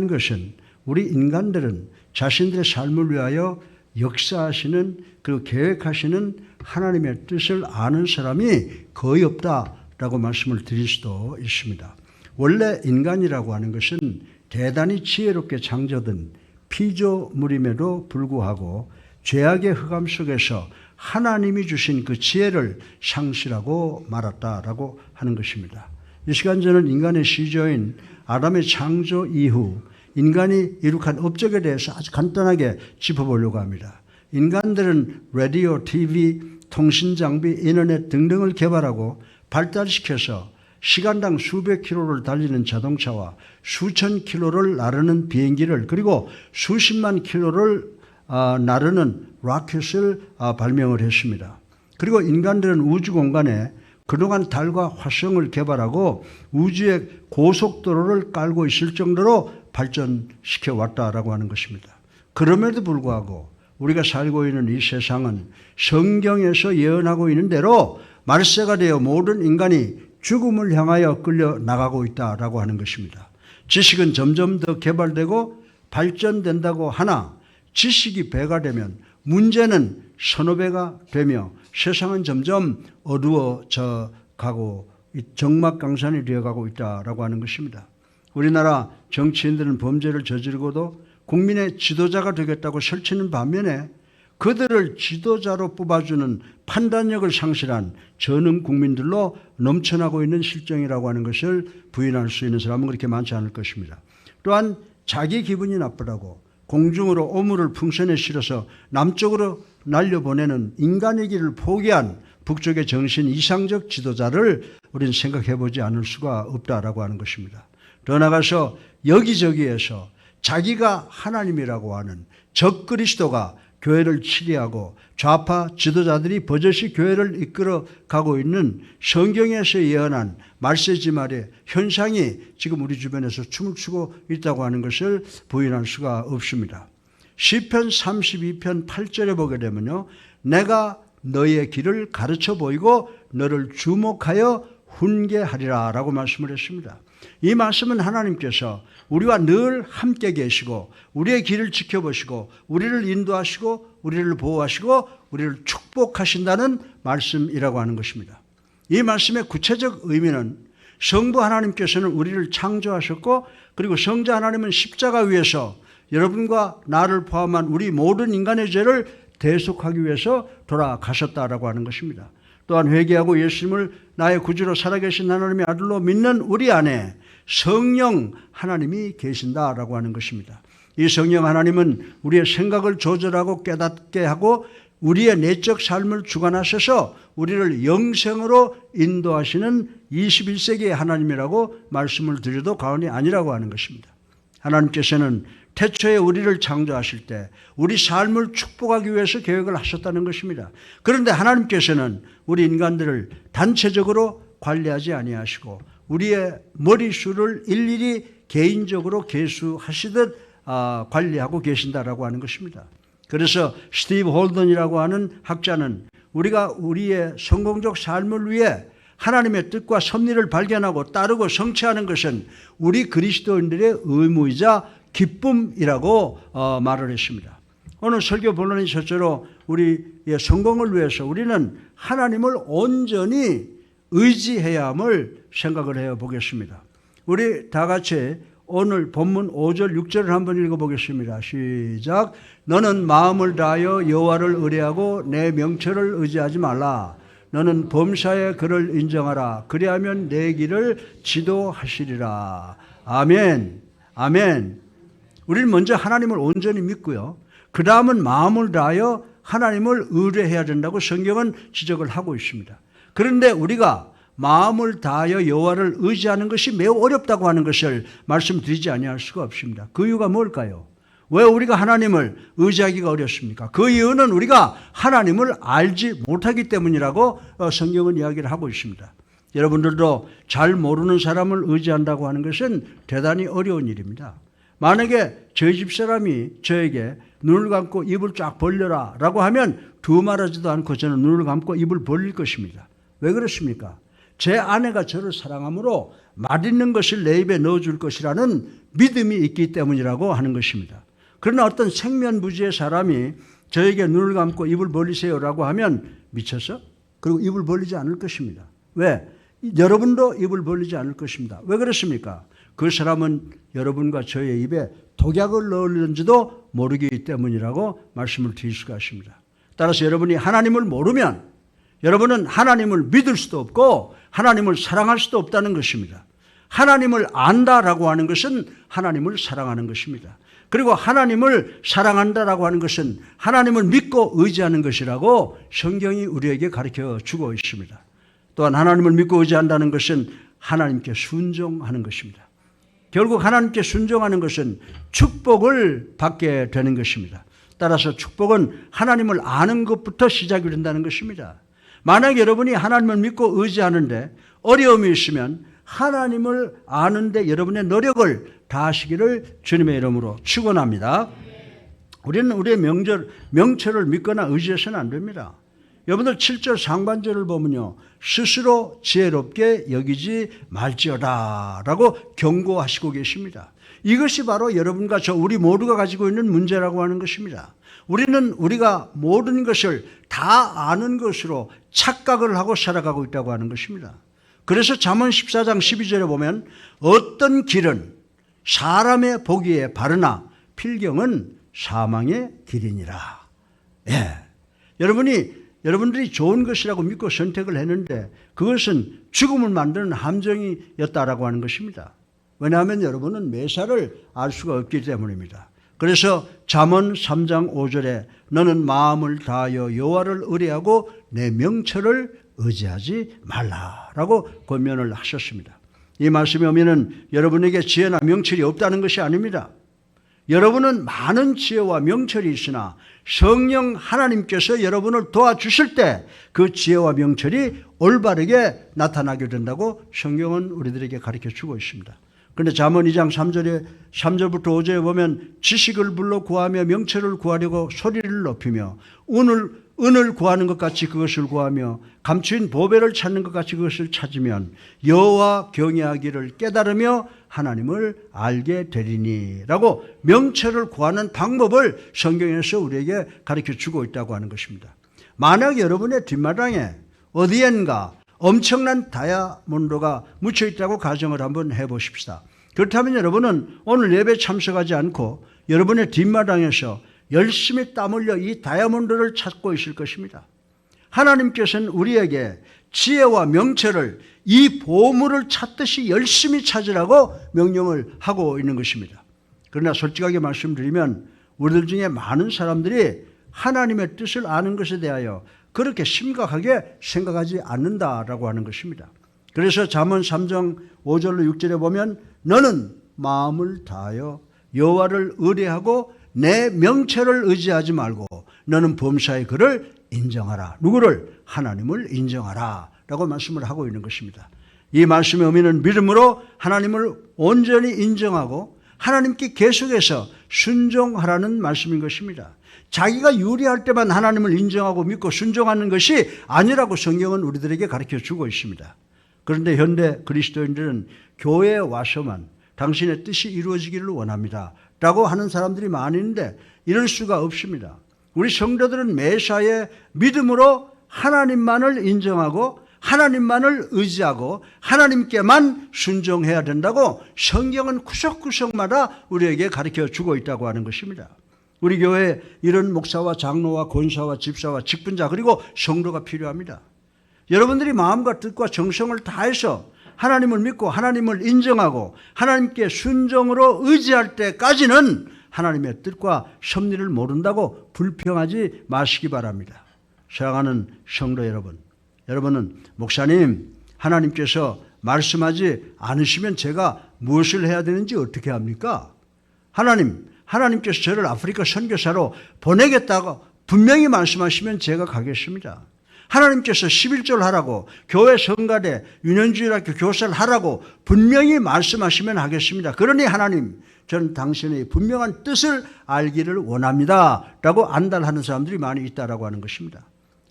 것은 우리 인간들은 자신들의 삶을 위하여 역사하시는 그리고 계획하시는 하나님의 뜻을 아는 사람이 거의 없다라고 말씀을 드릴 수도 있습니다. 원래 인간이라고 하는 것은 대단히 지혜롭게 창조된 피조물임에도 불구하고 죄악의 흑암 속에서 하나님이 주신 그 지혜를 상실하고 말았다라고 하는 것입니다. 이 시간 저는 인간의 시조인 아담의 창조 이후 인간이 이룩한 업적에 대해서 아주 간단하게 짚어보려고 합니다. 인간들은 라디오, TV, 통신장비, 인터넷 등등을 개발하고 발달시켜서 시간당 수백 킬로를 달리는 자동차와 수천 킬로를 나르는 비행기를 그리고 수십만 킬로를 나르는 로켓을 발명을 했습니다. 그리고 인간들은 우주 공간에 그동안 달과 화성을 개발하고 우주의 고속도로를 깔고 있을 정도로 발전시켜 왔다라고 하는 것입니다. 그럼에도 불구하고 우리가 살고 있는 이 세상은 성경에서 예언하고 있는 대로 말세가 되어 모든 인간이 죽음을 향하여 끌려 나가고 있다라고 하는 것입니다. 지식은 점점 더 개발되고 발전된다고 하나 지식이 배가 되면 문제는 서너 배가 되며 세상은 점점 어두워져 가고 적막강산이 되어가고 있다라고 하는 것입니다. 우리나라 정치인들은 범죄를 저지르고도 국민의 지도자가 되겠다고 설치는 반면에 그들을 지도자로 뽑아주는 판단력을 상실한 저능 국민들로 넘쳐나고 있는 실정이라고 하는 것을 부인할 수 있는 사람은 그렇게 많지 않을 것입니다. 또한 자기 기분이 나쁘다고 공중으로 오물을 풍선에 실어서 남쪽으로 날려보내는 인간의 길을 포기한 북쪽의 정신 이상적 지도자를 우리는 생각해보지 않을 수가 없다라고 하는 것입니다. 더 나아가서 여기저기에서 자기가 하나님이라고 하는 적그리스도가 교회를 치리하고 좌파 지도자들이 버젓이 교회를 이끌어가고 있는 성경에서 예언한 말세지말의 현상이 지금 우리 주변에서 춤을 추고 있다고 하는 것을 부인할 수가 없습니다. 시편 32편 8절에 보게 되면요, 내가 너의 길을 가르쳐 보이고 너를 주목하여 훈계하리라 라고 말씀을 했습니다. 이 말씀은 하나님께서 우리와 늘 함께 계시고 우리의 길을 지켜보시고 우리를 인도하시고 우리를 보호하시고 우리를 축복하신다는 말씀이라고 하는 것입니다. 이 말씀의 구체적 의미는 성부 하나님께서는 우리를 창조하셨고 그리고 성자 하나님은 십자가 위에서 여러분과 나를 포함한 우리 모든 인간의 죄를 대속하기 위해서 돌아가셨다라고 하는 것입니다. 또한 회개하고 예수님을 나의 구주로 살아계신 하나님의 아들로 믿는 우리 안에 성령 하나님이 계신다라고 하는 것입니다. 이 성령 하나님은 우리의 생각을 조절하고 깨닫게 하고 우리의 내적 삶을 주관하셔서 우리를 영생으로 인도하시는 21세기의 하나님이라고 말씀을 드려도 과언이 아니라고 하는 것입니다. 하나님께서는 태초에 우리를 창조하실 때 우리 삶을 축복하기 위해서 계획을 하셨다는 것입니다. 그런데 하나님께서는 우리 인간들을 단체적으로 관리하지 아니하시고 우리의 머리수를 일일이 개인적으로 계수하시듯 관리하고 계신다라고 하는 것입니다. 그래서 스티브 홀던이라고 하는 학자는 우리가 우리의 성공적 삶을 위해 하나님의 뜻과 섭리를 발견하고 따르고 성취하는 것은 우리 그리스도인들의 의무이자 기쁨이라고 말을 했습니다. 오늘 설교 본론이 첫째로 우리의 성공을 위해서 우리는 하나님을 온전히 의지해야 함을 생각을 해보겠습니다. 우리 다 같이 오늘 본문 5절 6절을 한번 읽어보겠습니다. 시작. 너는 마음을 다하여 여호와를 의뢰하고 내 명철을 의지하지 말라. 너는 범사에 그를 인정하라. 그리하면 내 길을 지도하시리라. 아멘. 아멘. 우리는 먼저 하나님을 온전히 믿고요. 그 다음은 마음을 다하여 하나님을 의뢰해야 된다고 성경은 지적을 하고 있습니다. 그런데 우리가 마음을 다하여 여호와를 의지하는 것이 매우 어렵다고 하는 것을 말씀드리지 아니할 수가 없습니다. 그 이유가 뭘까요? 왜 우리가 하나님을 의지하기가 어렵습니까? 그 이유는 우리가 하나님을 알지 못하기 때문이라고 성경은 이야기를 하고 있습니다. 여러분들도 잘 모르는 사람을 의지한다고 하는 것은 대단히 어려운 일입니다. 만약에 저희 집 사람이 저에게 눈을 감고 입을 쫙 벌려라 라고 하면 두말하지도 않고 저는 눈을 감고 입을 벌릴 것입니다. 왜 그렇습니까? 제 아내가 저를 사랑함으로 맛있는 것을 내 입에 넣어줄 것이라는 믿음이 있기 때문이라고 하는 것입니다. 그러나 어떤 생면부지의 사람이 저에게 눈을 감고 입을 벌리세요라고 하면 미쳐서 그리고 입을 벌리지 않을 것입니다. 왜? 여러분도 입을 벌리지 않을 것입니다. 왜 그렇습니까? 그 사람은 여러분과 저의 입에 독약을 넣었는지도 모르기 때문이라고 말씀을 드릴 수가 있습니다. 따라서 여러분이 하나님을 모르면 여러분은 하나님을 믿을 수도 없고 하나님을 사랑할 수도 없다는 것입니다. 하나님을 안다라고 하는 것은 하나님을 사랑하는 것입니다. 그리고 하나님을 사랑한다라고 하는 것은 하나님을 믿고 의지하는 것이라고 성경이 우리에게 가르쳐 주고 있습니다. 또한 하나님을 믿고 의지한다는 것은 하나님께 순종하는 것입니다. 결국 하나님께 순종하는 것은 축복을 받게 되는 것입니다. 따라서 축복은 하나님을 아는 것부터 시작이 된다는 것입니다. 만약 여러분이 하나님을 믿고 의지하는데 어려움이 있으면 하나님을 아는데 여러분의 노력을 다하시기를 주님의 이름으로 축원합니다. 우리는 우리의 명철을 믿거나 의지해서는 안 됩니다. 여러분들 7절 상반절을 보면요, 스스로 지혜롭게 여기지 말지어다 라고 경고하시고 계십니다. 이것이 바로 여러분과 저 우리 모두가 가지고 있는 문제라고 하는 것입니다. 우리는 우리가 모든 것을 다 아는 것으로 착각을 하고 살아가고 있다고 하는 것입니다. 그래서 잠언 14장 12절에 보면 어떤 길은 사람의 보기에 바르나 필경은 사망의 길이니라. 예. 여러분들이 좋은 것이라고 믿고 선택을 했는데 그것은 죽음을 만드는 함정이었다라고 하는 것입니다. 왜냐하면 여러분은 매사를 알 수가 없기 때문입니다. 그래서 잠언 3장 5절에 너는 마음을 다하여 여호와를 의뢰하고 내 명철을 의지하지 말라라고 권면을 하셨습니다. 이 말씀에 오면은 여러분에게 지혜나 명철이 없다는 것이 아닙니다. 여러분은 많은 지혜와 명철이 있으나 성령 하나님께서 여러분을 도와주실 때 그 지혜와 명철이 올바르게 나타나게 된다고 성경은 우리들에게 가르쳐 주고 있습니다. 그런데 잠언 2장 3절부터 5절에 보면 지식을 불러 구하며 명철을 구하려고 소리를 높이며 은을 구하는 것 같이 그것을 구하며 감추인 보배를 찾는 것 같이 그것을 찾으면 여호와 경외하기를 깨달으며 하나님을 알게 되리니 라고 명철을 구하는 방법을 성경에서 우리에게 가르쳐 주고 있다고 하는 것입니다. 만약 여러분의 뒷마당에 어디엔가 엄청난 다이아몬드가 묻혀 있다고 가정을 한번 해보십시다. 그렇다면 여러분은 오늘 예배 참석하지 않고 여러분의 뒷마당에서 열심히 땀 흘려 이 다이아몬드를 찾고 있을 것입니다. 하나님께서는 우리에게 지혜와 명철을 이 보물을 찾듯이 열심히 찾으라고 명령을 하고 있는 것입니다. 그러나 솔직하게 말씀드리면 우리들 중에 많은 사람들이 하나님의 뜻을 아는 것에 대하여 그렇게 심각하게 생각하지 않는다라고 하는 것입니다. 그래서 잠언 3장 5절로 6절에 보면 너는 마음을 다하여 여호와를 의뢰하고 내 명철을 의지하지 말고 너는 범사의 그를 인정하라. 누구를? 하나님을 인정하라 라고 말씀을 하고 있는 것입니다. 이 말씀의 의미는 믿음으로 하나님을 온전히 인정하고 하나님께 계속해서 순종하라는 말씀인 것입니다. 자기가 유리할 때만 하나님을 인정하고 믿고 순종하는 것이 아니라고 성경은 우리들에게 가르쳐 주고 있습니다. 그런데 현대 그리스도인들은 교회에 와서만 당신의 뜻이 이루어지기를 원합니다 라고 하는 사람들이 많이 있는데 이럴 수가 없습니다. 우리 성도들은 매사에 믿음으로 하나님만을 인정하고 하나님만을 의지하고 하나님께만 순종해야 된다고 성경은 구석구석마다 우리에게 가르쳐 주고 있다고 하는 것입니다. 우리 교회에 이런 목사와 장로와 권사와 집사와 직분자 그리고 성도가 필요합니다. 여러분들이 마음과 뜻과 정성을 다해서 하나님을 믿고 하나님을 인정하고 하나님께 순종으로 의지할 때까지는 하나님의 뜻과 섭리를 모른다고 불평하지 마시기 바랍니다. 사랑하는 성도 여러분, 여러분은 목사님 하나님께서 말씀하지 않으시면 제가 무엇을 해야 되는지 어떻게 합니까? 하나님께서 저를 아프리카 선교사로 보내겠다고 분명히 말씀하시면 제가 가겠습니다. 하나님께서 11절 하라고 교회 성가대 유년주일학교 교사를 하라고 분명히 말씀하시면 하겠습니다. 그러니 하나님 저는 당신의 분명한 뜻을 알기를 원합니다 라고 안달하는 사람들이 많이 있다라고 하는 것입니다.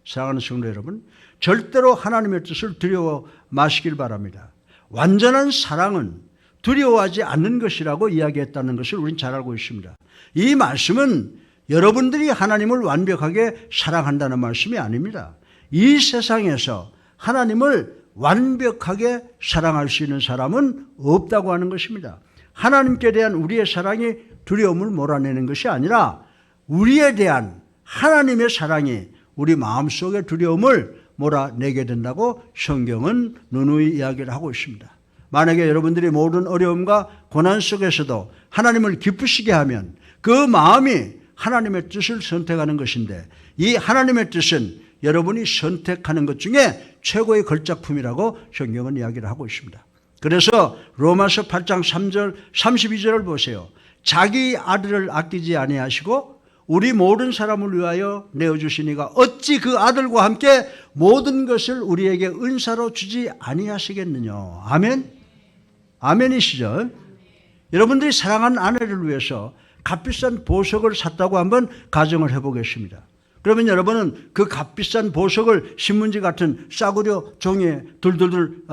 사랑하는 성도 여러분, 절대로 하나님의 뜻을 두려워 마시길 바랍니다. 완전한 사랑은 두려워하지 않는 것이라고 이야기했다는 것을 우리는 잘 알고 있습니다. 이 말씀은 여러분들이 하나님을 완벽하게 사랑한다는 말씀이 아닙니다. 이 세상에서 하나님을 완벽하게 사랑할 수 있는 사람은 없다고 하는 것입니다. 하나님께 대한 우리의 사랑이 두려움을 몰아내는 것이 아니라 우리에 대한 하나님의 사랑이 우리 마음속의 두려움을 몰아내게 된다고 성경은 누누이 이야기를 하고 있습니다. 만약에 여러분들이 모든 어려움과 고난 속에서도 하나님을 기쁘시게 하면 그 마음이 하나님의 뜻을 선택하는 것인데, 이 하나님의 뜻은 여러분이 선택하는 것 중에 최고의 걸작품이라고 성경은 이야기를 하고 있습니다. 그래서 로마서 8장 3절 32절을 보세요. 자기 아들을 아끼지 아니하시고 우리 모든 사람을 위하여 내어주시니가 어찌 그 아들과 함께 모든 것을 우리에게 은사로 주지 아니하시겠느냐. 아멘. 아멘이시죠? 여러분들이 사랑하는 아내를 위해서 값비싼 보석을 샀다고 한번 가정을 해보겠습니다. 그러면 여러분은 그 값비싼 보석을 신문지 같은 싸구려 종이에 둘둘둘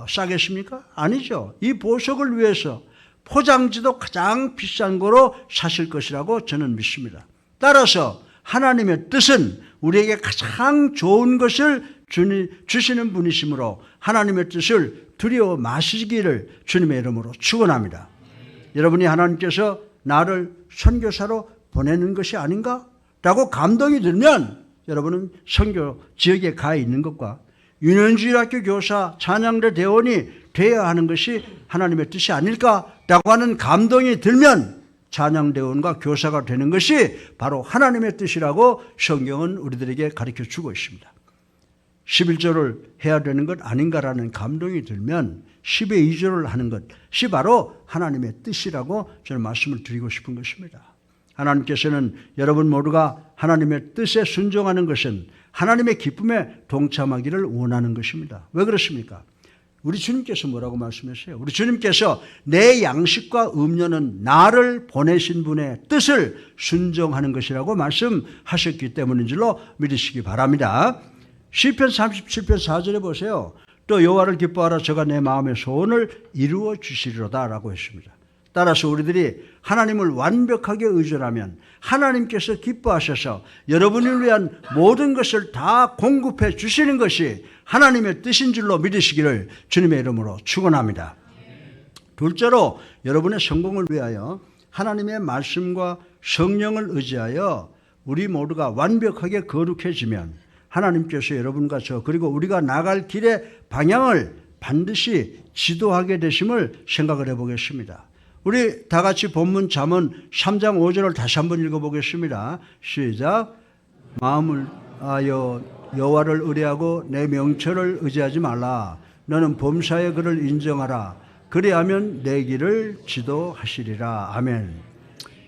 싸겠습니까? 아니죠. 이 보석을 위해서 포장지도 가장 비싼 거로 사실 것이라고 저는 믿습니다. 따라서 하나님의 뜻은 우리에게 가장 좋은 것을 주시는 분이시므로 하나님의 뜻을 두려워 마시기를 주님의 이름으로 축원합니다. 여러분이 하나님께서 나를 선교사로 보내는 것이 아닌가? 라고 감동이 들면 여러분은 선교 지역에 가 있는 것과 유년주일학교 교사, 찬양대 대원이 되어야 하는 것이 하나님의 뜻이 아닐까라고 하는 감동이 들면 찬양대원과 교사가 되는 것이 바로 하나님의 뜻이라고 성경은 우리들에게 가르쳐 주고 있습니다. 11조를 해야 되는 것 아닌가라는 감동이 들면 10의 2조를 하는 것이 바로 하나님의 뜻이라고 저는 말씀을 드리고 싶은 것입니다. 하나님께서는 여러분 모두가 하나님의 뜻에 순종하는 것은 하나님의 기쁨에 동참하기를 원하는 것입니다. 왜 그렇습니까? 우리 주님께서 뭐라고 말씀하셨어요? 우리 주님께서 내 양식과 음료는 나를 보내신 분의 뜻을 순종하는 것이라고 말씀하셨기 때문인 줄로 믿으시기 바랍니다. 시편 37편 4절에 보세요. 또 여호와를 기뻐하라 저가 내 마음의 소원을 이루어 주시리로다 라고 했습니다. 따라서 우리들이 하나님을 완벽하게 의존하면 하나님께서 기뻐하셔서 여러분을 위한 모든 것을 다 공급해 주시는 것이 하나님의 뜻인 줄로 믿으시기를 주님의 이름으로 축원합니다. 둘째로 여러분의 성공을 위하여 하나님의 말씀과 성령을 의지하여 우리 모두가 완벽하게 거룩해지면 하나님께서 여러분과 저 그리고 우리가 나갈 길의 방향을 반드시 지도하게 되심을 생각을 해보겠습니다. 우리 다 같이 본문 잠언 3장 5절을 다시 한번 읽어보겠습니다. 시작. 마음을 여호와를 의뢰하고 내 명철을 의지하지 말라. 너는 범사에 그를 인정하라. 그리하면 내 길을 지도하시리라. 아멘.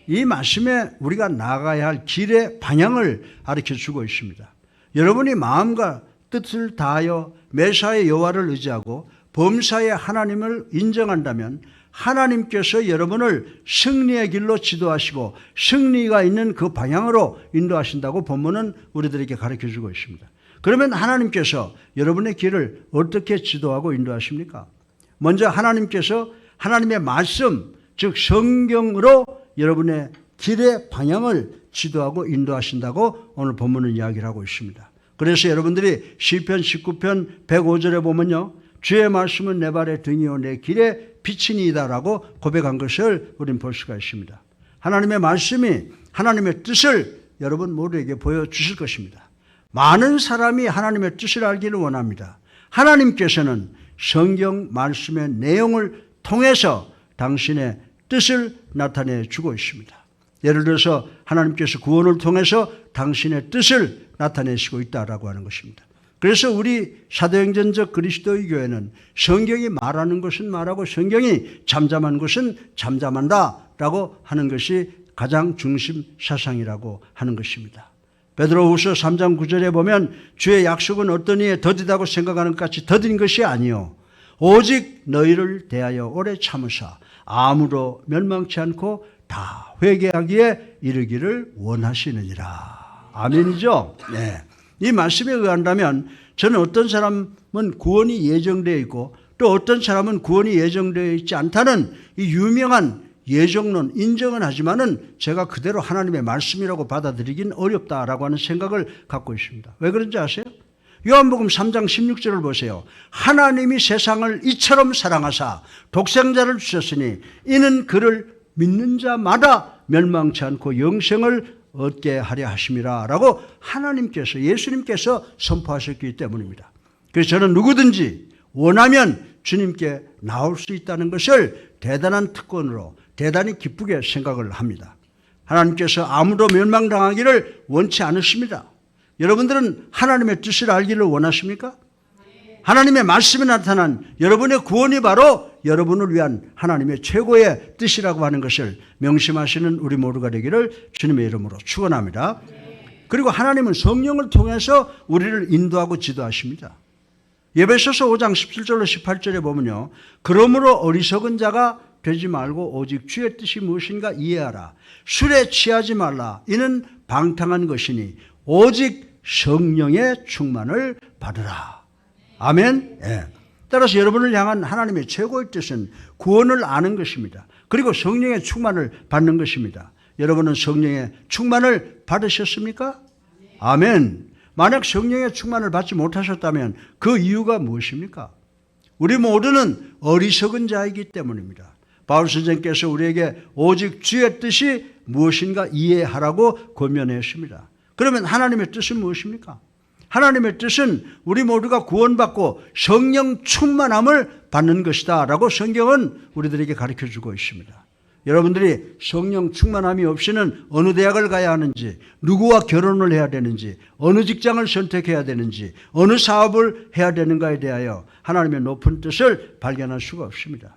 이 말씀에 우리가 나가야 할 길의 방향을 가르쳐주고 있습니다. 여러분이 마음과 뜻을 다하여 매사에 여호와를 의지하고 범사에 하나님을 인정한다면 하나님께서 여러분을 승리의 길로 지도하시고 승리가 있는 그 방향으로 인도하신다고 본문은 우리들에게 가르쳐주고 있습니다. 그러면 하나님께서 여러분의 길을 어떻게 지도하고 인도하십니까? 먼저 하나님께서 하나님의 말씀, 즉 성경으로 여러분의 길의 방향을 지도하고 인도하신다고 오늘 본문은 이야기를 하고 있습니다. 그래서 여러분들이 시편 19편 105절에 보면요. 주의 말씀은 내 발의 등이요 내 길의 빛이니이다라고 고백한 것을 우리는 볼 수가 있습니다. 하나님의 말씀이 하나님의 뜻을 여러분 모두에게 보여주실 것입니다. 많은 사람이 하나님의 뜻을 알기를 원합니다. 하나님께서는 성경 말씀의 내용을 통해서 당신의 뜻을 나타내 주고 있습니다. 예를 들어서 하나님께서 구원을 통해서 당신의 뜻을 나타내시고 있다라고 하는 것입니다. 그래서 우리 사도행전적 그리스도의 교회는 성경이 말하는 것은 말하고 성경이 잠잠한 것은 잠잠한다라고 하는 것이 가장 중심 사상이라고 하는 것입니다. 베드로후서 3장 9절에 보면 주의 약속은 어떤 이에 더디다고 생각하는 것 같이 더딘 것이 아니요 오직 너희를 대하여 오래 참으사 아무도 멸망치 않고 다 회개하기에 이르기를 원하시느니라. 아멘이죠? 네. 이 말씀에 의한다면 저는 어떤 사람은 구원이 예정되어 있고 또 어떤 사람은 구원이 예정되어 있지 않다는 이 유명한 예정론 인정은 하지만은 제가 그대로 하나님의 말씀이라고 받아들이긴 어렵다라고 하는 생각을 갖고 있습니다. 왜 그런지 아세요? 요한복음 3장 16절을 보세요. 하나님이 세상을 이처럼 사랑하사 독생자를 주셨으니 이는 그를 믿는 자마다 멸망치 않고 영생을 얻게 하려 하심이라 라고 하나님께서 예수님께서 선포하셨기 때문입니다. 그래서 저는 누구든지 원하면 주님께 나올 수 있다는 것을 대단한 특권으로 대단히 기쁘게 생각을 합니다. 하나님께서 아무도 멸망당하기를 원치 않으십니다. 여러분들은 하나님의 뜻을 알기를 원하십니까? 하나님의 말씀에 나타난 여러분의 구원이 바로 여러분을 위한 하나님의 최고의 뜻이라고 하는 것을 명심하시는 우리 모두가 되기를 주님의 이름으로 축원합니다. 그리고 하나님은 성령을 통해서 우리를 인도하고 지도하십니다. 에베소서 5장 17절로 18절에 보면요. 그러므로 어리석은 자가 되지 말고 오직 주의 뜻이 무엇인가 이해하라. 술에 취하지 말라. 이는 방탕한 것이니 오직 성령의 충만을 받으라. 아멘. 예. 따라서 여러분을 향한 하나님의 최고의 뜻은 구원을 아는 것입니다. 그리고 성령의 충만을 받는 것입니다. 여러분은 성령의 충만을 받으셨습니까? 아멘. 만약 성령의 충만을 받지 못하셨다면 그 이유가 무엇입니까? 우리 모두는 어리석은 자이기 때문입니다. 바울 선생께서 우리에게 오직 주의 뜻이 무엇인가 이해하라고 권면했습니다. 그러면 하나님의 뜻은 무엇입니까? 하나님의 뜻은 우리 모두가 구원받고 성령 충만함을 받는 것이다 라고 성경은 우리들에게 가르쳐주고 있습니다. 여러분들이 성령 충만함이 없이는 어느 대학을 가야 하는지, 누구와 결혼을 해야 되는지, 어느 직장을 선택해야 되는지, 어느 사업을 해야 되는가에 대하여 하나님의 높은 뜻을 발견할 수가 없습니다.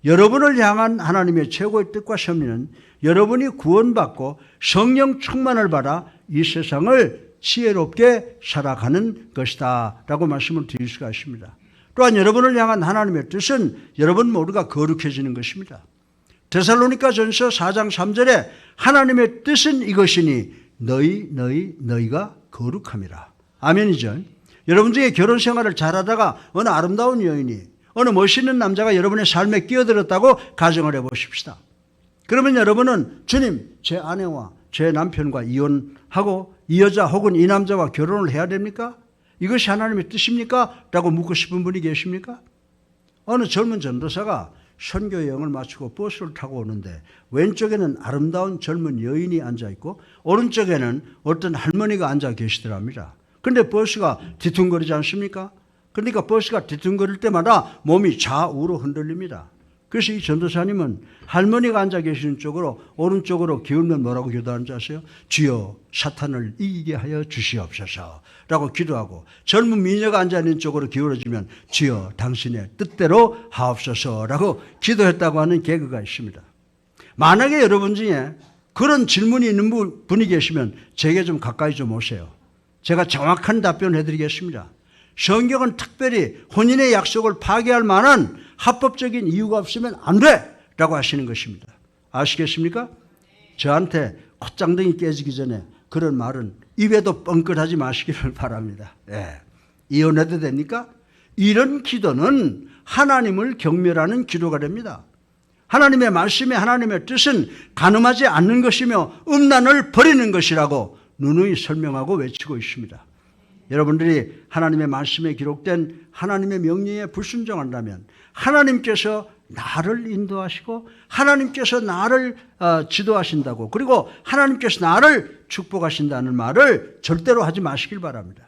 여러분을 향한 하나님의 최고의 뜻과 섭리는 여러분이 구원받고 성령 충만을 받아 이 세상을 지혜롭게 살아가는 것이다 라고 말씀을 드릴 수가 있습니다. 또한 여러분을 향한 하나님의 뜻은 여러분 모두가 거룩해지는 것입니다. 데살로니가전서 4장 3절에 하나님의 뜻은 이것이니 너희가 거룩함이라. 아멘이죠. 여러분 중에 결혼 생활을 잘하다가 어느 아름다운 여인이 어느 멋있는 남자가 여러분의 삶에 끼어들었다고 가정을 해보십시다. 그러면 여러분은 주님, 제 아내와 제 남편과 이혼하고 이 여자 혹은 이 남자와 결혼을 해야 됩니까? 이것이 하나님의 뜻입니까? 라고 묻고 싶은 분이 계십니까? 어느 젊은 전도사가 선교 여행을 마치고 버스를 타고 오는데 왼쪽에는 아름다운 젊은 여인이 앉아있고 오른쪽에는 어떤 할머니가 앉아 계시더랍니다. 그런데 버스가 뒤뚱거리지 않습니까? 그러니까 버스가 뒤뚱거릴 때마다 몸이 좌우로 흔들립니다. 그래서 이 전도사님은 할머니가 앉아 계시는 쪽으로 오른쪽으로 기울면 뭐라고 기도하는지 아세요? 주여 사탄을 이기게 하여 주시옵소서 라고 기도하고 젊은 미녀가 앉아있는 쪽으로 기울어지면 주여 당신의 뜻대로 하옵소서 라고 기도했다고 하는 개그가 있습니다. 만약에 여러분 중에 그런 질문이 있는 분이 계시면 제게 좀 가까이 좀 오세요. 제가 정확한 답변을 해드리겠습니다. 성경은 특별히 혼인의 약속을 파기할 만한 합법적인 이유가 없으면 안 돼! 라고 하시는 것입니다. 아시겠습니까? 저한테 콧장등이 깨지기 전에 그런 말은 입에도 뻥끗하지 마시기를 바랍니다. 예. 이혼해도 됩니까? 이런 기도는 하나님을 경멸하는 기도가 됩니다. 하나님의 말씀에 하나님의 뜻은 가늠하지 않는 것이며 음란을 버리는 것이라고 누누이 설명하고 외치고 있습니다. 여러분들이 하나님의 말씀에 기록된 하나님의 명령에 불순종한다면 하나님께서 나를 인도하시고 하나님께서 나를 지도하신다고 그리고 하나님께서 나를 축복하신다는 말을 절대로 하지 마시길 바랍니다.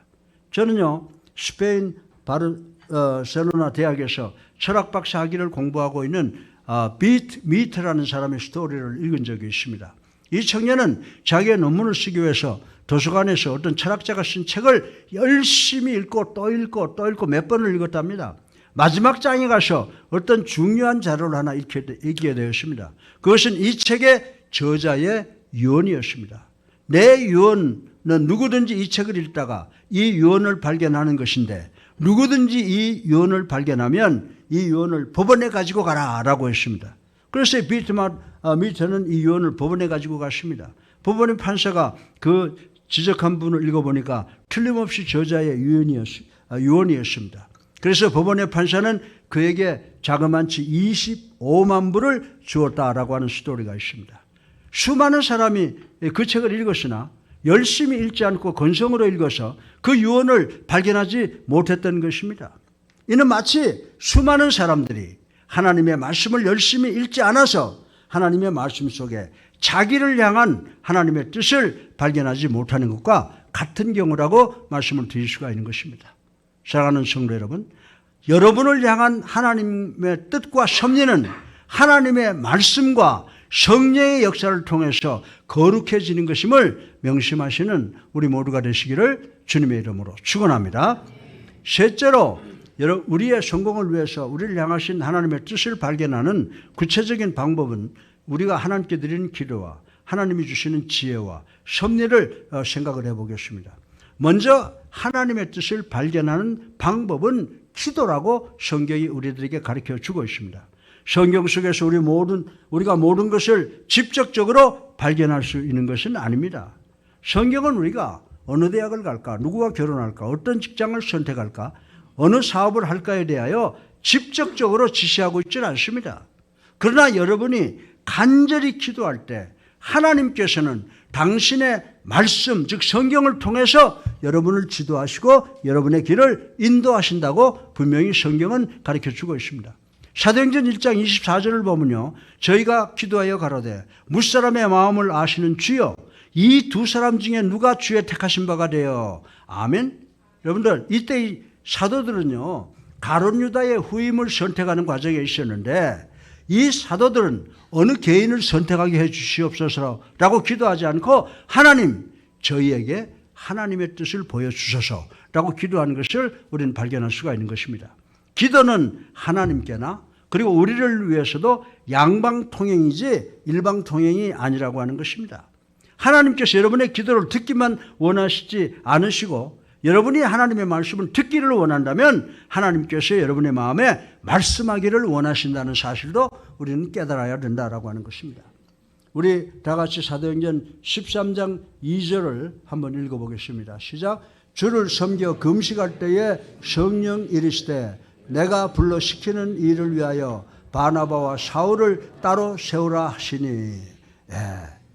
저는요 스페인 바르셀로나 대학에서 철학박사 학위를 공부하고 있는 미트라는 사람의 스토리를 읽은 적이 있습니다. 이 청년은 자기의 논문을 쓰기 위해서 도서관에서 어떤 철학자가 쓴 책을 열심히 읽고 또 읽고 또 읽고 몇 번을 읽었답니다. 마지막 장에 가서 어떤 중요한 자료를 하나 읽게 되었습니다. 그것은 이 책의 저자의 유언이었습니다. 내 유언은 누구든지 이 책을 읽다가 이 유언을 발견하는 것인데 누구든지 이 유언을 발견하면 이 유언을 법원에 가지고 가라 라고 했습니다. 그래서 미트는 이 유언을 법원에 가지고 갔습니다. 법원의 판사가 그 지적한 부분을 읽어보니까 틀림없이 저자의 유언이었습니다. 그래서 법원의 판사는 그에게 자그만치 25만 불을 주었다라고 하는 스토리가 있습니다. 수많은 사람이 그 책을 읽었으나 열심히 읽지 않고 건성으로 읽어서 그 유언을 발견하지 못했던 것입니다. 이는 마치 수많은 사람들이 하나님의 말씀을 열심히 읽지 않아서 하나님의 말씀 속에 자기를 향한 하나님의 뜻을 발견하지 못하는 것과 같은 경우라고 말씀을 드릴 수가 있는 것입니다. 사랑하는 성도 여러분, 여러분을 향한 하나님의 뜻과 섭리는 하나님의 말씀과 성령의 역사를 통해서 거룩해지는 것임을 명심하시는 우리 모두가 되시기를 주님의 이름으로 축원합니다. 셋째로, 우리의 성공을 위해서 우리를 향하신 하나님의 뜻을 발견하는 구체적인 방법은 우리가 하나님께 드리는 기도와 하나님이 주시는 지혜와 섭리를 생각을 해보겠습니다. 먼저 하나님의 뜻을 발견하는 방법은 기도라고 성경이 우리들에게 가르쳐 주고 있습니다. 성경 속에서 우리가 모든 것을 직접적으로 발견할 수 있는 것은 아닙니다. 성경은 우리가 어느 대학을 갈까, 누구와 결혼할까, 어떤 직장을 선택할까, 어느 사업을 할까에 대하여 직접적으로 지시하고 있지는 않습니다. 그러나 여러분이 간절히 기도할 때 하나님께서는 당신의 말씀, 즉 성경을 통해서 여러분을 지도하시고 여러분의 길을 인도하신다고 분명히 성경은 가르쳐주고 있습니다. 사도행전 1장 24절을 보면요, 저희가 기도하여 가로되 무사람의 마음을 아시는 주여, 이 두 사람 중에 누가 주의 택하신 바가 되어. 아멘. 여러분들, 이때 이 사도들은요, 가룟 유다의 후임을 선택하는 과정에 있었는데 이 사도들은 어느 개인을 선택하게 해 주시옵소서라고 기도하지 않고 하나님, 저희에게 하나님의 뜻을 보여주소서라고 기도하는 것을 우리는 발견할 수가 있는 것입니다. 기도는 하나님께나 그리고 우리를 위해서도 양방통행이지 일방통행이 아니라고 하는 것입니다. 하나님께서 여러분의 기도를 듣기만 원하시지 않으시고 여러분이 하나님의 말씀을 듣기를 원한다면 하나님께서 여러분의 마음에 말씀하기를 원하신다는 사실도 우리는 깨달아야 된다라고 하는 것입니다. 우리 다 같이 사도행전 13장 2절을 한번 읽어보겠습니다. 시작. 주를 섬겨 금식할 때에 성령 이르시되 내가 불러 시키는 일을 위하여 바나바와 사울을 따로 세우라 하시니.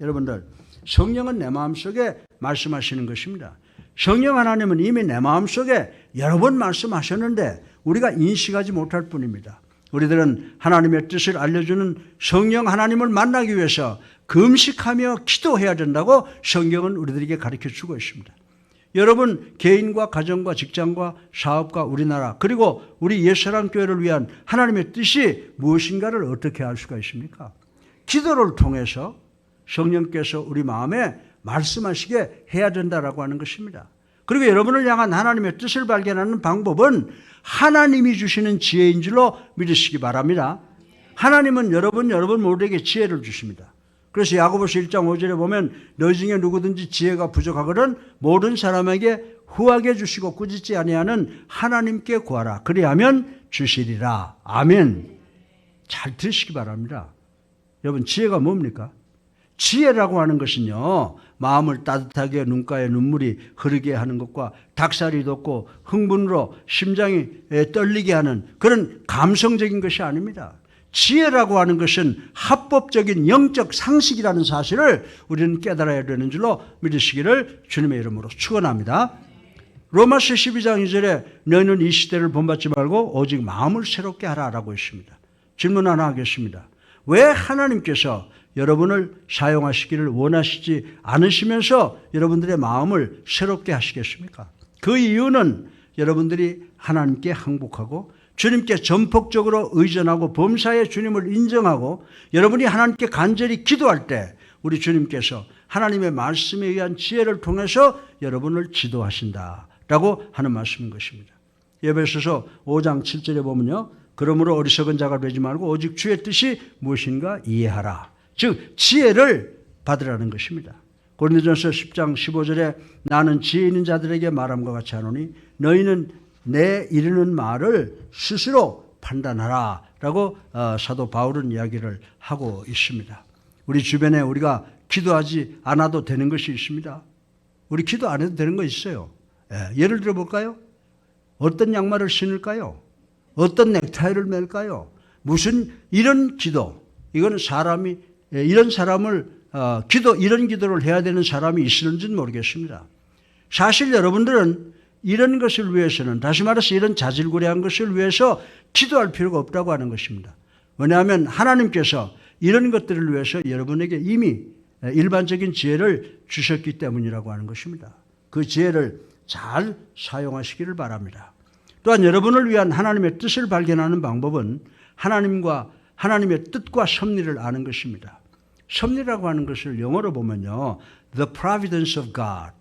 여러분들, 성령은 내 마음속에 말씀하시는 것입니다. 성령 하나님은 이미 내 마음속에 여러 번 말씀하셨는데 우리가 인식하지 못할 뿐입니다. 우리들은 하나님의 뜻을 알려주는 성령 하나님을 만나기 위해서 금식하며 기도해야 된다고 성경은 우리들에게 가르쳐주고 있습니다. 여러분, 개인과 가정과 직장과 사업과 우리나라 그리고 우리 옛사랑교회를 위한 하나님의 뜻이 무엇인가를 어떻게 알 수가 있습니까? 기도를 통해서 성령께서 우리 마음에 말씀하시게 해야 된다라고 하는 것입니다. 그리고 여러분을 향한 하나님의 뜻을 발견하는 방법은 하나님이 주시는 지혜인 줄로 믿으시기 바랍니다. 하나님은 여러분 모두에게 지혜를 주십니다. 그래서 야고보서 1장 5절에 보면 너희 중에 누구든지 지혜가 부족하거든 모든 사람에게 후하게 주시고 꾸짖지 아니하는 하나님께 구하라. 그리하면 주시리라. 아멘. 잘 들으시기 바랍니다. 여러분, 지혜가 뭡니까? 지혜라고 하는 것은요, 마음을 따뜻하게 눈가에 눈물이 흐르게 하는 것과 닭살이 돋고 흥분으로 심장이 떨리게 하는 그런 감성적인 것이 아닙니다. 지혜라고 하는 것은 합법적인 영적 상식이라는 사실을 우리는 깨달아야 되는 줄로 믿으시기를 주님의 이름으로 축원합니다. 로마서 12장 2절에 너희는 이 시대를 본받지 말고 오직 마음을 새롭게 하라라고 했습니다. 질문 하나 하겠습니다. 왜 하나님께서 여러분을 사용하시기를 원하시지 않으시면서 여러분들의 마음을 새롭게 하시겠습니까? 그 이유는 여러분들이 하나님께 항복하고 주님께 전폭적으로 의존하고 범사의 주님을 인정하고 여러분이 하나님께 간절히 기도할 때 우리 주님께서 하나님의 말씀에 의한 지혜를 통해서 여러분을 지도하신다라고 하는 말씀인 것입니다. 에베소서 5장 7절에 보면요, 그러므로 어리석은 자가 되지 말고 오직 주의 뜻이 무엇인가 이해하라. 즉 지혜를 받으라는 것입니다. 고린도전서 10장 15절에 나는 지혜 있는 자들에게 말함과 같이 하노니 너희는 내 이르는 말을 스스로 판단하라 라고 사도 바울은 이야기를 하고 있습니다. 우리 주변에 우리가 기도하지 않아도 되는 것이 있습니다. 우리 기도 안 해도 되는 거 있어요. 예를 들어 볼까요? 어떤 양말을 신을까요? 어떤 넥타이를 맬까요? 무슨 이런 기도, 이건 사람이 이런 사람을 이런 기도를 해야 되는 사람이 있을지는 모르겠습니다. 사실 여러분들은 이런 것을 위해서는, 다시 말해서 이런 자질구레한 것을 위해서 기도할 필요가 없다고 하는 것입니다. 왜냐하면 하나님께서 이런 것들을 위해서 여러분에게 이미 일반적인 지혜를 주셨기 때문이라고 하는 것입니다. 그 지혜를 잘 사용하시기를 바랍니다. 또한 여러분을 위한 하나님의 뜻을 발견하는 방법은 하나님의 뜻과 섭리를 아는 것입니다. 섭리라고 하는 것을 영어로 보면요, The Providence of God,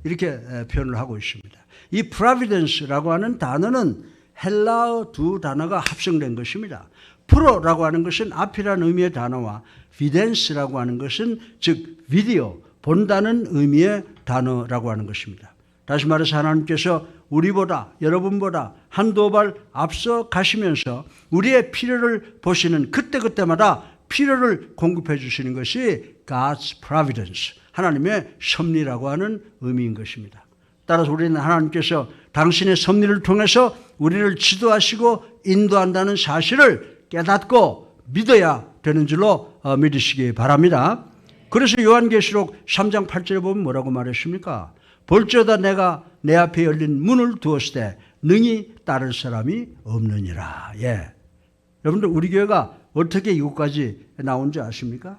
이렇게 표현을 하고 있습니다. 이 Providence라고 하는 단어는 헬라어 두 단어가 합성된 것입니다. 프로라고 하는 것은 앞이라는 의미의 단어와 비덴스라고 하는 것은 즉 비디오, 본다는 의미의 단어라고 하는 것입니다. 다시 말해서 하나님께서 우리보다, 여러분보다 한두 발 앞서 가시면서 우리의 필요를 보시는 그때그때마다 필요를 공급해 주시는 것이 God's Providence, 하나님의 섭리라고 하는 의미인 것입니다. 따라서 우리는 하나님께서 당신의 섭리를 통해서 우리를 지도하시고 인도한다는 사실을 깨닫고 믿어야 되는 줄로 믿으시기 바랍니다. 그래서 요한계시록 3장 8절에 보면 뭐라고 말했습니까? 볼지어다 내가 내 앞에 열린 문을 두었을 때 능히 따를 사람이 없느니라. 여러분들 우리 교회가 어떻게 이곳까지 나온지 아십니까?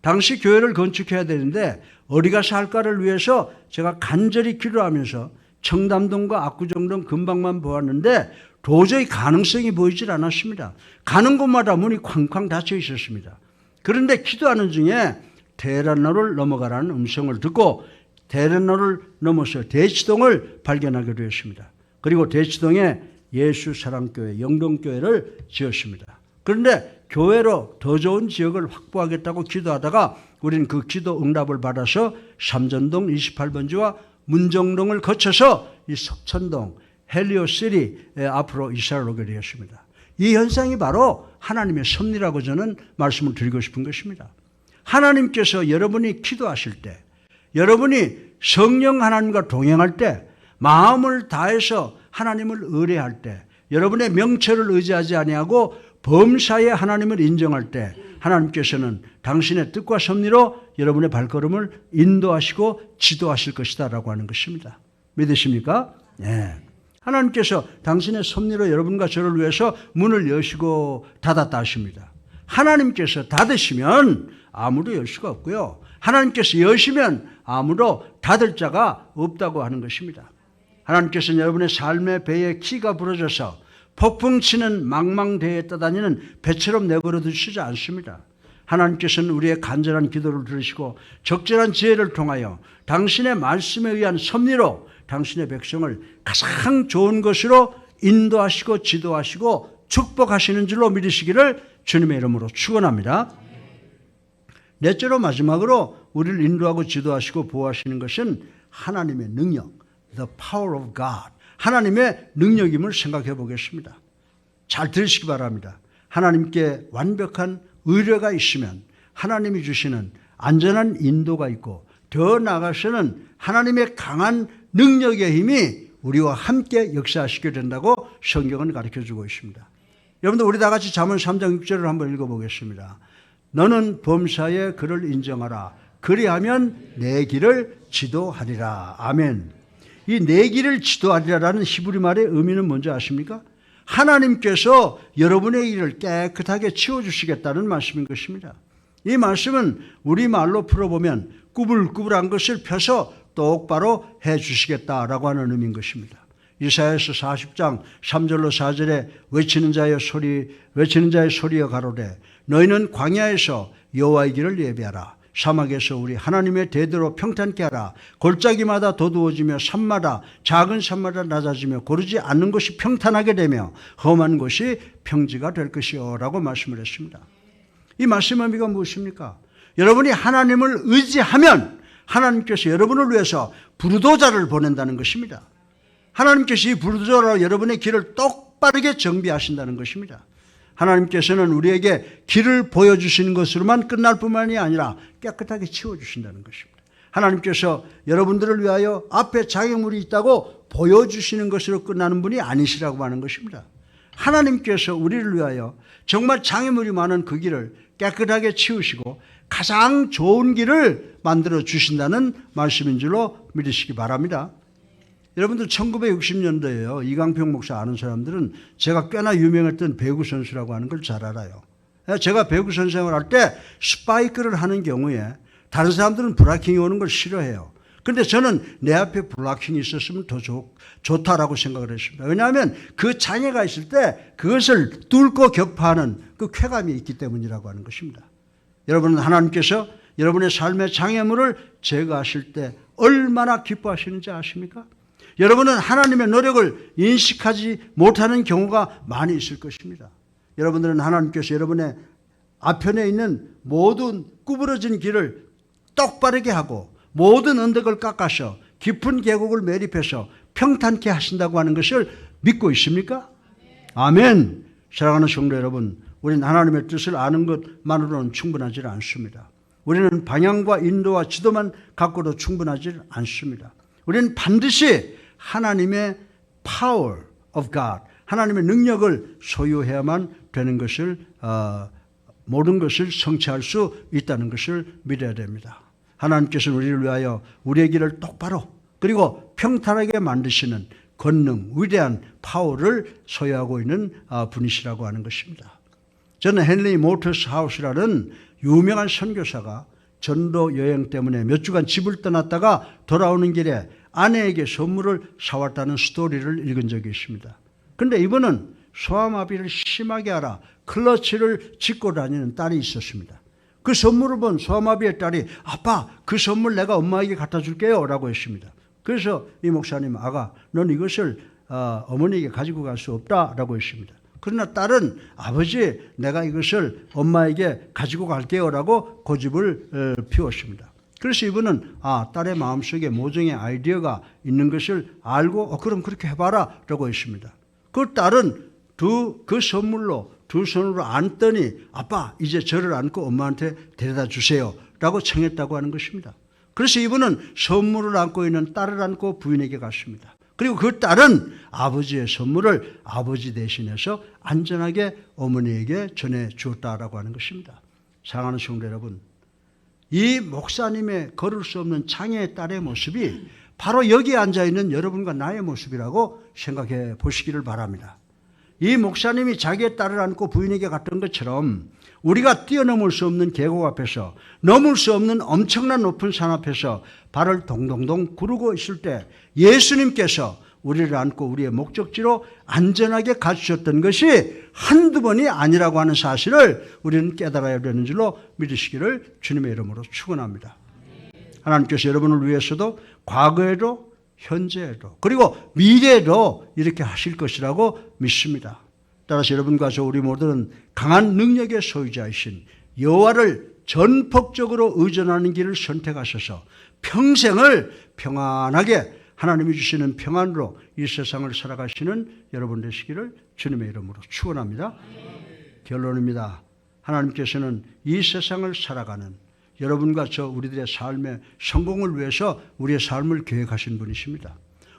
당시 교회를 건축해야 되는데 어디 가서 할까를 위해서 제가 간절히 기도하면서 청담동과 압구정동 근방만 보았는데 도저히 가능성이 보이질 않았습니다. 가는 곳마다 문이 쾅쾅 닫혀 있었습니다. 그런데 기도하는 중에 대란로를 넘어가라는 음성을 듣고 대란로를 넘어서 대치동을 발견하게 되었습니다. 그리고 대치동에 예수사랑교회, 영동교회를 지었습니다. 그런데 교회로 더 좋은 지역을 확보하겠다고 기도하다가 우리는 그 기도 응답을 받아서 삼전동 28번지와 문정동을 거쳐서 이 석천동 헬리오시리 앞으로 이사를 오게 되었습니다. 이 현상이 바로 하나님의 섭리라고 저는 말씀을 드리고 싶은 것입니다. 하나님께서 여러분이 기도하실 때, 여러분이 성령 하나님과 동행할 때, 마음을 다해서 하나님을 의뢰할 때, 여러분의 명철을 의지하지 아니하고 범사에 하나님을 인정할 때 하나님께서는 당신의 뜻과 섭리로 여러분의 발걸음을 인도하시고 지도하실 것이다 라고 하는 것입니다. 믿으십니까? 네. 하나님께서 당신의 섭리로 여러분과 저를 위해서 문을 여시고 닫았다 하십니다. 하나님께서 닫으시면 아무도 열 수가 없고요. 하나님께서 여시면 아무도 닫을 자가 없다고 하는 것입니다. 하나님께서는 여러분의 삶의 배에 키가 부러져서 폭풍 치는 망망대해에 떠다니는 배처럼 내버려 두시지 않습니다. 하나님께서는 우리의 간절한 기도를 들으시고 적절한 지혜를 통하여 당신의 말씀에 의한 섭리로 당신의 백성을 가장 좋은 것으로 인도하시고 지도하시고 축복하시는 줄로 믿으시기를 주님의 이름으로 축원합니다. 넷째로 마지막으로 우리를 인도하고 지도하시고 보호하시는 것은 하나님의 능력, the power of God, 하나님의 능력임을 생각해 보겠습니다. 잘 들으시기 바랍니다. 하나님께 완벽한 의뢰가 있으면 하나님이 주시는 안전한 인도가 있고 더 나아가서는 하나님의 강한 능력의 힘이 우리와 함께 역사하시게 된다고 성경은 가르쳐주고 있습니다. 여러분들 우리 다 같이 잠언 3장 6절을 한번 읽어보겠습니다. 너는 범사에 그를 인정하라. 그리하면 내 길을 지도하리라. 아멘. 이 내 길을 지도하리라라는 히브리 말의 의미는 뭔지 아십니까? 하나님께서 여러분의 일을 깨끗하게 치워주시겠다는 말씀인 것입니다. 이 말씀은 우리말로 풀어보면 꾸불꾸불한 것을 펴서 똑바로 해주시겠다라고 하는 의미인 것입니다. 이사야서 40장 3절로 4절에 외치는 자의 소리여 가로되 너희는 광야에서 여호와의 길을 예비하라. 사막에서 우리 하나님의 대대로 평탄케 하라. 골짜기마다 도두어지며 산마다 작은 산마다 낮아지며 고르지 않는 곳이 평탄하게 되며 험한 곳이 평지가 될 것이요 라고 말씀을 했습니다. 이 말씀의 의미가 무엇입니까? 여러분이 하나님을 의지하면 하나님께서 여러분을 위해서 부르도자를 보낸다는 것입니다. 하나님께서 이 부르도자로 여러분의 길을 똑바르게 정비하신다는 것입니다. 하나님께서는 우리에게 길을 보여주시는 것으로만 끝날 뿐만이 아니라 깨끗하게 치워주신다는 것입니다. 하나님께서 여러분들을 위하여 앞에 장애물이 있다고 보여주시는 것으로 끝나는 분이 아니시라고 하는 것입니다. 하나님께서 우리를 위하여 정말 장애물이 많은 그 길을 깨끗하게 치우시고 가장 좋은 길을 만들어 주신다는 말씀인 줄로 믿으시기 바랍니다. 여러분들 1960년대에요. 이강평 목사 아는 사람들은 제가 꽤나 유명했던 배구 선수라고 하는 걸 잘 알아요. 제가 배구 선생을 할 때 스파이크를 하는 경우에 다른 사람들은 브라킹이 오는 걸 싫어해요. 그런데 저는 내 앞에 블락킹이 있었으면 더 좋다라고 생각을 했습니다. 왜냐하면 그 장애가 있을 때 그것을 뚫고 격파하는 그 쾌감이 있기 때문이라고 하는 것입니다. 여러분은 하나님께서 여러분의 삶의 장애물을 제거하실 때 얼마나 기뻐하시는지 아십니까? 여러분은 하나님의 노력을 인식하지 못하는 경우가 많이 있을 것입니다. 여러분들은 하나님께서 여러분의 앞편에 있는 모든 구부러진 길을 똑바르게 하고 모든 언덕을 깎아서 깊은 계곡을 매립해서 평탄케 하신다고 하는 것을 믿고 있습니까? 아멘. 사랑하는 성도 여러분, 우리는 하나님의 뜻을 아는 것만으로는 충분하지 않습니다. 우리는 방향과 인도와 지도만 갖고도 충분하지 않습니다. 우리는 반드시 하나님의 power of God, 하나님의 능력을 소유해야만 되는 것을 모든 것을 성취할 수 있다는 것을 믿어야 됩니다. 하나님께서는 우리를 위하여 우리의 길을 똑바로 그리고 평탄하게 만드시는 권능, 위대한 파워를 소유하고 있는 분이시라고 하는 것입니다. 저는 헨리 모터스 하우스라는 유명한 선교사가 전도 여행 때문에 몇 주간 집을 떠났다가 돌아오는 길에 아내에게 선물을 사왔다는 스토리를 읽은 적이 있습니다. 그런데 이분은 소아마비를 심하게 앓아 클러치를 짚고 다니는 딸이 있었습니다. 그 선물을 본 소아마비의 딸이 아빠 그 선물 내가 엄마에게 갖다 줄게요 라고 했습니다. 그래서 이 목사님 아가 넌 이것을 어머니에게 가지고 갈 수 없다라고 했습니다. 그러나 딸은 아버지 내가 이것을 엄마에게 가지고 갈게요 라고 고집을 피웠습니다. 그래서 이분은 딸의 마음속에 모종의 아이디어가 있는 것을 알고 그럼 그렇게 해봐라 라고 했습니다. 그 딸은 그 선물로 두 손으로 안더니 아빠 이제 저를 안고 엄마한테 데려다 주세요 라고 청했다고 하는 것입니다. 그래서 이분은 선물을 안고 있는 딸을 안고 부인에게 갔습니다. 그리고 그 딸은 아버지의 선물을 아버지 대신해서 안전하게 어머니에게 전해주었다라고 하는 것입니다. 사랑하는 성도 여러분, 이 목사님의 걸을 수 없는 장애의 딸의 모습이 바로 여기에 앉아있는 여러분과 나의 모습이라고 생각해 보시기를 바랍니다. 이 목사님이 자기의 딸을 안고 부인에게 갔던 것처럼 우리가 뛰어넘을 수 없는 계곡 앞에서 넘을 수 없는 엄청난 높은 산 앞에서 발을 동동동 구르고 있을 때 예수님께서 우리를 안고 우리의 목적지로 안전하게 가주셨던 것이 한두 번이 아니라고 하는 사실을 우리는 깨달아야 되는 줄로 믿으시기를 주님의 이름으로 축원합니다. 하나님께서 여러분을 위해서도 과거에도 현재에도 그리고 미래에도 이렇게 하실 것이라고 믿습니다. 따라서 여러분과 저 우리 모두는 강한 능력의 소유자이신 여호와를 전폭적으로 의존하는 길을 선택하셔서 평생을 평안하게 하나님이 주시는 평안으로 이 세상을 살아가시는 여러분 되시기를 주님의 이름으로 축원합니다. 결론입니다. 하나님께서는 이 세상을 살아가는 여러분과 저 우리들의 삶의 성공을 위해서 우리의 삶을 계획하신 분이십니다.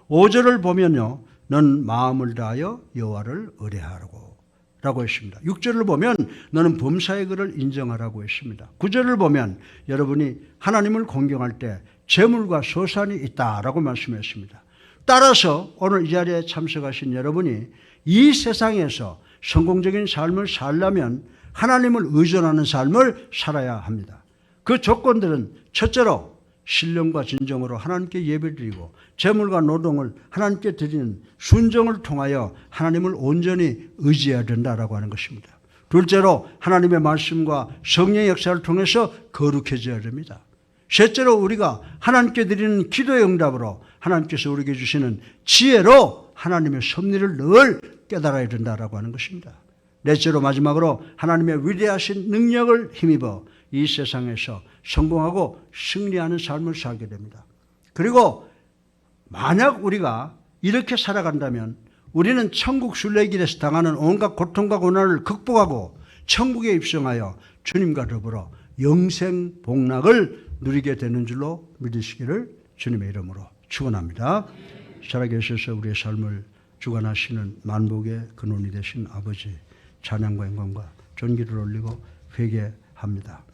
5절을 보면요. 넌 마음을 다하여 여호와를 의뢰하라고 라고 했습니다. 6절을 보면 너는 범사의 글을 인정하라고 했습니다. 9절을 보면 여러분이 하나님을 공경할 때 재물과 소산이 있다라고 말씀했습니다. 따라서 오늘 이 자리에 참석하신 여러분이 이 세상에서 성공적인 삶을 살려면 하나님을 의존하는 삶을 살아야 합니다. 그 조건들은 첫째로 신령과 진정으로 하나님께 예배드리고 재물과 노동을 하나님께 드리는 순종을 통하여 하나님을 온전히 의지해야 된다라고 하는 것입니다. 둘째로 하나님의 말씀과 성령의 역사를 통해서 거룩해져야 됩니다. 셋째로 우리가 하나님께 드리는 기도의 응답으로 하나님께서 우리에게 주시는 지혜로 하나님의 섭리를 늘 깨달아야 된다라고 하는 것입니다. 넷째로 마지막으로 하나님의 위대하신 능력을 힘입어 이 세상에서 성공하고 승리하는 삶을 살게 됩니다. 그리고 만약 우리가 이렇게 살아간다면 우리는 천국 순례길에서 당하는 온갖 고통과 고난을 극복하고 천국에 입성하여 주님과 더불어 영생 복락을 누리게 되는 줄로 믿으시기를 주님의 이름으로 축원합니다. 살아계셔서 우리의 삶을 주관하시는 만복의 근원이 되신 아버지, 찬양과 영광과 존귀를 올리고 회개합니다.